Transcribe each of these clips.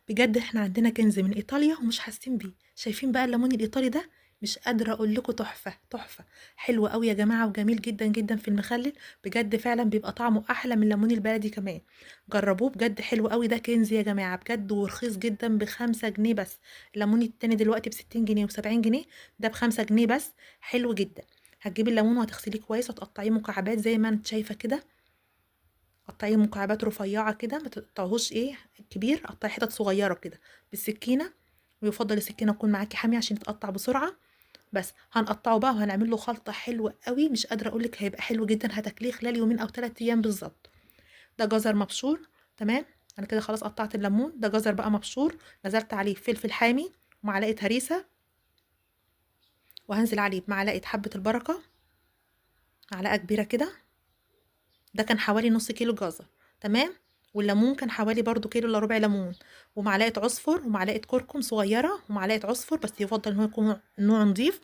بجد احنا عندنا كنز من ايطاليا ومش حاسين بيه. شايفين بقى الليمون الايطالي ده؟ مش قادره اقول لكم تحفه تحفه. حلو قوي يا جماعه وجميل جدا جدا في المخلل. بجد فعلا بيبقى طعمه احلى من الليمون البلدي كمان. جربوه بجد حلو قوي. ده كنز يا جماعه بجد ورخيص جدا ب5 جنيه بس. الليمون التاني دلوقتي ب60 جنيه و70 جنيه. ده ب5 جنيه بس. حلو جدا. هتجيبي الليمون وهتغسليه كويس وتقطعيه مكعبات زي ما انت شايفه كده. قطعيه مكعبات رفيعه كده، ما تقطعوهوش كبير، قطعي حتت صغيره كده بالسكينه. ويفضل السكينه تكون معاكي حاميه عشان يتقطع بسرعه. بس هنقطعه بقى وهنعمل له خلطه حلوه قوي، مش قادره اقولك هيبقى حلو جدا. هتاكليه خلال يومين او 3 ايام بالظبط. ده جزر مبشور. تمام. انا كده خلاص قطعت الليمون. ده جزر بقى مبشور. نزلت عليه فلفل حامي ومعلقه هريسه. وهنزل عليه بمعلقه حبه البركه. معلقه كبيره كده. ده كان حوالي نص كيلو جزر. تمام. والليمون كان حوالي برضو كيلو الا ربع ليمون. ومعلقه عصفر ومعلقه كركم صغيره ومعلقه عصفر، بس يفضل ان هو يكون نوع نضيف.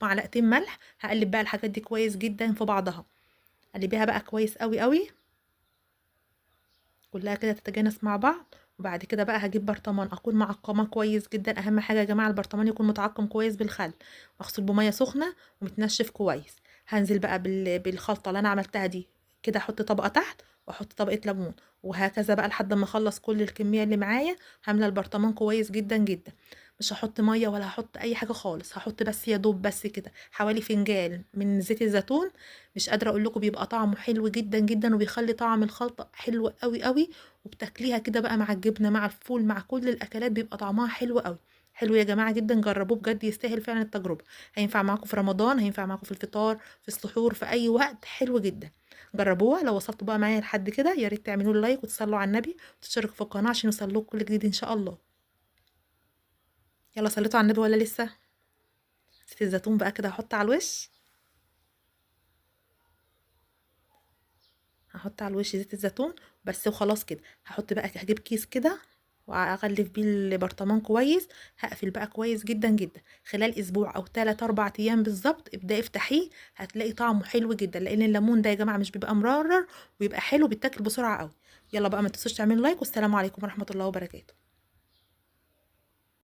ومعلقتين ملح. هقلب بقى الحاجات دي كويس جدا في بعضها. قلبيها بقى كويس قوي قوي. كلها كده تتجانس مع بعض. وبعد كده بقى هجيب برطمان اكون معقماه كويس جدا. اهم حاجه يا جماعه البرطمان يكون متعقم كويس بالخل. مغسول بميه سخنه ومتنشف كويس. هنزل بقى بالخلطه اللي انا عملتها دي. كده احط طبقه تحت واحط طبقه ليمون. وهكذا بقى لحد ما اخلص كل الكميه اللي معايا. هملى البرطمان كويس جدا جدا. مش هحط ميه ولا هحط اي حاجه خالص. هحط بس يا دوب بس كده حوالي فنجان من زيت الزيتون. مش قادره اقول لكم بيبقى طعمه حلو جدا جدا وبيخلي طعم الخلطه حلو قوي قوي. وبتاكليها كده بقى مع الجبنه مع الفول مع كل الاكلات بيبقى طعمها حلو قوي. حلو يا جماعه جدا. جربوه بجد يستاهل فعلا التجربه. هينفع معاكم في رمضان، هينفع معاكم في الفطار، في السحور، في اي وقت. حلو جدا. جربوها. لو وصلتوا بقى معايا لحد كده يا ريت تعملوا لي لايك وتصلوا على النبي وتشتركوا في القناه عشان يوصلكوا كل جديد ان شاء الله. يلا صليتوا على النبي ولا لسه؟ زيت الزيتون بقى كده هحط على الوش. هحط على الوش زيت الزيتون. بس وخلاص كده. هحط بقى هجيب كيس كده واغلف بيه البرطمان كويس. هقفل بقى كويس جدا جدا. خلال اسبوع او 3 4 ايام بالظبط ابداي افتحيه. هتلاقي طعمه حلو جدا لان الليمون ده يا جماعه مش بيبقى مررر. ويبقى حلو بيتاكل بسرعه قوي. يلا بقى ما تنسوش تعملوا لايك والسلام عليكم ورحمه الله وبركاته.